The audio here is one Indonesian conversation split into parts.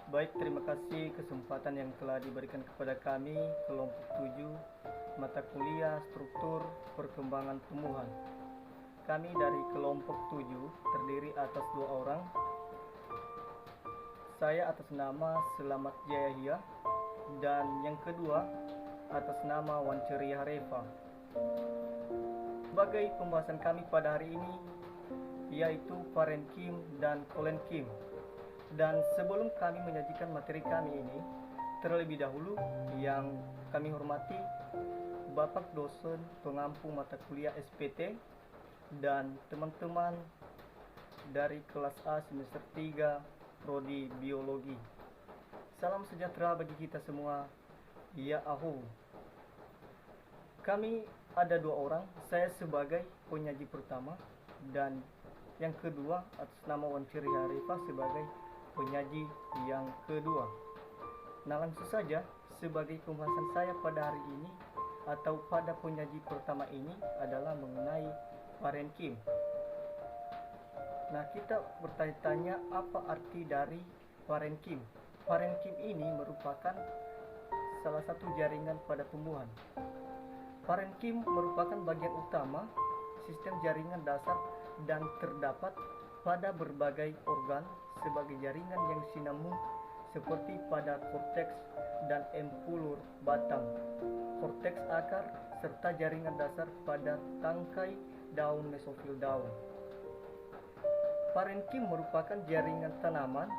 Baik, terima kasih kesempatan yang telah diberikan kepada kami kelompok 7 mata kuliah struktur perkembangan tumbuhan. Kami dari kelompok 7 terdiri atas 2 orang. Saya atas nama Selamat Jayahya dan yang kedua atas nama Wanceria Reva. Sebagai pembahasan kami pada hari ini yaitu parenkim dan kolenkim. Dan sebelum kami menyajikan materi kami ini, terlebih dahulu yang kami hormati Bapak dosen pengampu mata kuliah SPT dan teman-teman dari kelas A semester 3 prodi biologi. Salam sejahtera bagi kita semua. Ya ahu. Kami ada 2 orang, saya sebagai penyaji pertama dan yang kedua atas nama Wanceria Reva sebagai penyaji yang kedua. Nah, langsung saja sebagai pembahasan saya pada hari ini atau pada penyaji pertama ini adalah mengenai parenkim. Nah, kita bertanya-tanya apa arti dari parenkim. Parenkim ini merupakan salah satu jaringan pada tumbuhan. Parenkim merupakan bagian utama sistem jaringan dasar dan terdapat pada berbagai organ sebagai jaringan yang sinambung seperti pada korteks dan empulur batang, korteks akar, serta jaringan dasar pada tangkai daun mesofil daun. Parenkim merupakan jaringan tanaman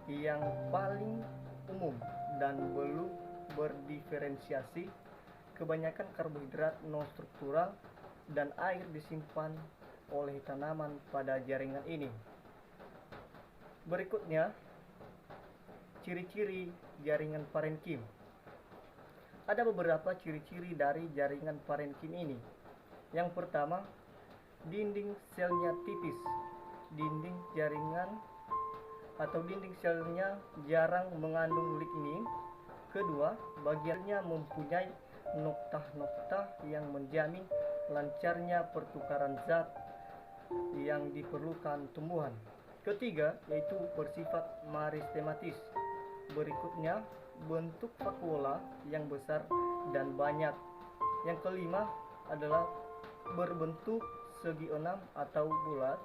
yang paling umum dan belum berdiferensiasi. Kebanyakan karbohidrat non-struktural dan air disimpan oleh tanaman pada jaringan ini. Berikutnya, ciri-ciri jaringan parenkim. Ada beberapa ciri-ciri dari jaringan parenkim ini. Yang pertama, dinding selnya tipis. Dinding jaringan atau dinding selnya jarang mengandung lignin. Kedua, bagiannya mempunyai noktah-noktah yang menjamin lancarnya pertukaran zat yang diperlukan tumbuhan. Ketiga, yaitu bersifat meristematis. Berikutnya, bentuk vakuola yang besar dan banyak. Yang kelima adalah berbentuk segi enam atau bulat.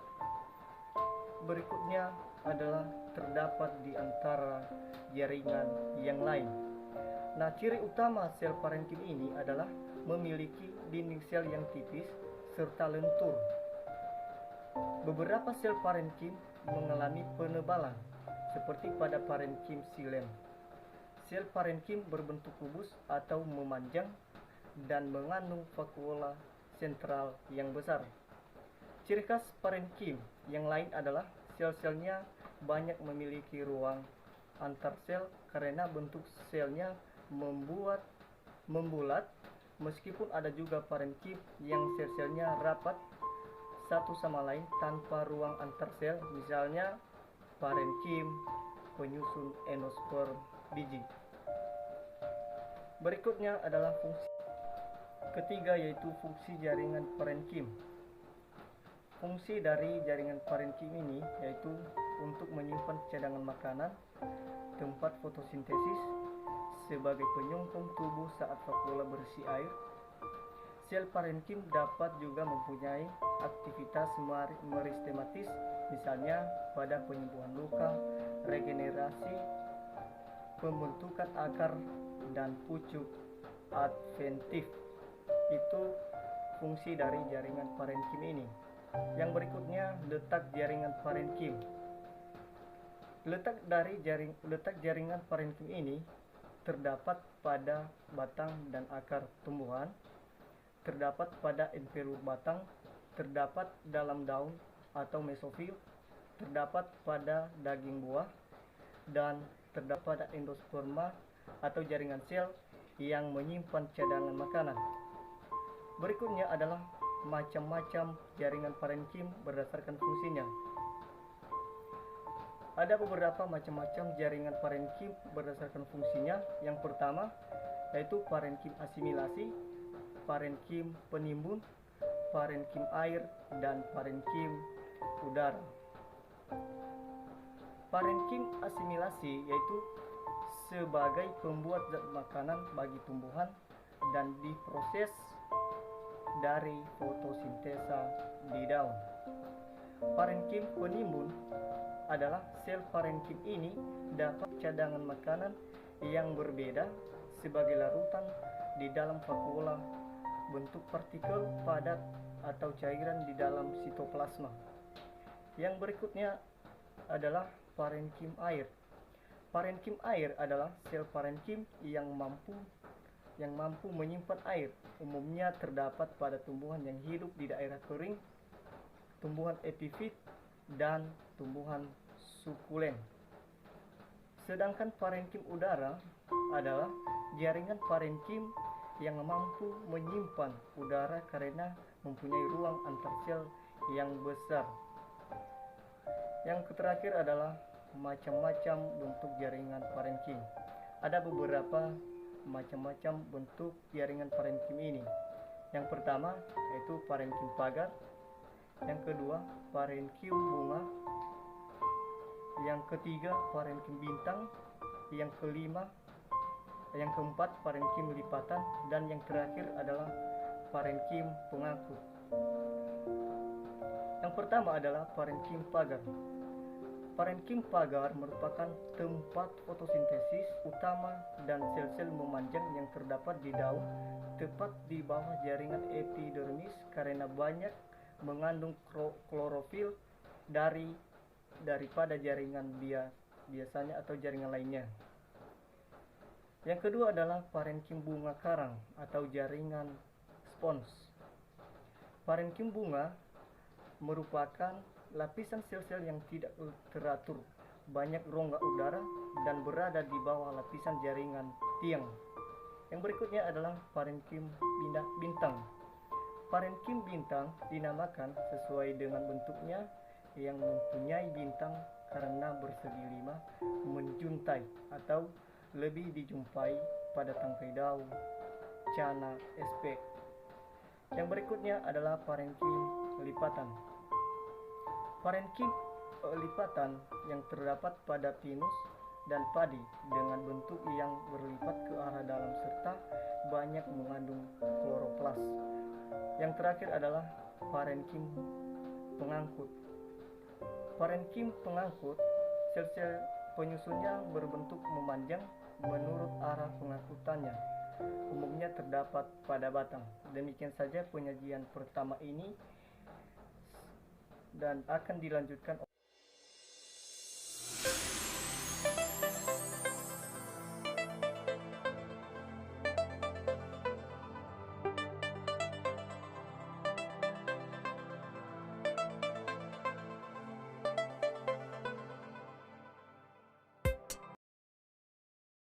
Berikutnya adalah terdapat di antara jaringan yang lain. Nah, ciri utama sel parenkim ini adalah memiliki dinding sel yang tipis serta lentur. Beberapa sel parenkim mengalami penebalan, seperti pada parenkim xilem. Sel parenkim berbentuk kubus atau memanjang dan mengandung vakuola sentral yang besar. Ciri khas parenkim yang lain adalah sel-selnya banyak memiliki ruang antar sel karena bentuk selnya membulat, meskipun ada juga parenkim yang sel-selnya rapat satu sama lain tanpa ruang antar sel, misalnya parenkim penyusun endosperm biji. Berikutnya adalah fungsi ketiga, yaitu fungsi jaringan parenkim. Fungsi dari jaringan parenkim ini yaitu untuk menyimpan cadangan makanan, tempat fotosintesis, sebagai penyokong tubuh saat vakuola berisi air. Sel parenkim dapat juga mempunyai aktivitas meristematis, misalnya pada penyembuhan luka, regenerasi, pembentukan akar, dan pucuk adventif. Itu fungsi dari jaringan parenkim ini. Yang berikutnya, letak jaringan parenkim. Letak jaringan parenkim ini terdapat pada batang dan akar tumbuhan, terdapat pada empelur batang, terdapat dalam daun atau mesofil, terdapat pada daging buah, dan terdapat pada endosperma atau jaringan sel yang menyimpan cadangan makanan. Berikutnya adalah macam-macam jaringan parenkim berdasarkan fungsinya. Ada beberapa macam-macam jaringan parenkim berdasarkan fungsinya. Yang pertama yaitu parenkim asimilasi, parenkim penimbun, parenkim air, dan parenkim udara. Parenkim asimilasi yaitu sebagai pembuat zat makanan bagi tumbuhan dan diproses dari fotosintesa di daun. Parenkim penimbun adalah sel parenkim ini dapat cadangan makanan yang berbeda sebagai larutan di dalam vakuola bentuk partikel padat atau cairan di dalam sitoplasma. Yang berikutnya adalah parenkim air. Parenkim air adalah sel parenkim yang mampu menyimpan air. Umumnya terdapat pada tumbuhan yang hidup di daerah kering, tumbuhan epifit, dan tumbuhan sukulen. Sedangkan parenkim udara adalah jaringan parenkim yang mampu menyimpan udara karena mempunyai ruang antar sel yang besar. Yang terakhir adalah macam-macam bentuk jaringan parenkim. Ada beberapa macam-macam bentuk jaringan parenkim ini. Yang pertama yaitu parenkim pagar, yang kedua parenkim bunga, yang ketiga parenkim bintang, yang keempat parenkim lipatan, dan yang terakhir adalah parenkim pengangkut. Yang pertama adalah parenkim pagar. Parenkim pagar merupakan tempat fotosintesis utama dan sel-sel memanjang yang terdapat di daun tepat di bawah jaringan epidermis karena banyak mengandung klorofil daripada jaringan biasanya atau jaringan lainnya. Yang kedua adalah parenkim bunga karang atau jaringan spons. Parenkim bunga merupakan lapisan sel-sel yang tidak teratur, banyak rongga udara, dan berada di bawah lapisan jaringan tiang. Yang berikutnya adalah parenkim bintang. Parenkim bintang dinamakan sesuai dengan bentuknya yang mempunyai bintang karena bersegi lima menjuntai atau lebih dijumpai pada tangkai daun, cana, SP. Yang berikutnya adalah parenkim lipatan. Parenkim lipatan yang terdapat pada pinus dan padi dengan bentuk yang berlipat ke arah dalam serta banyak mengandung kloroplas. Yang terakhir adalah parenkim pengangkut. Parenkim pengangkut, sel-sel penyusunnya berbentuk memanjang menurut arah pengangkutannya. Umumnya terdapat pada batang. Demikian saja penyajian pertama ini dan akan dilanjutkan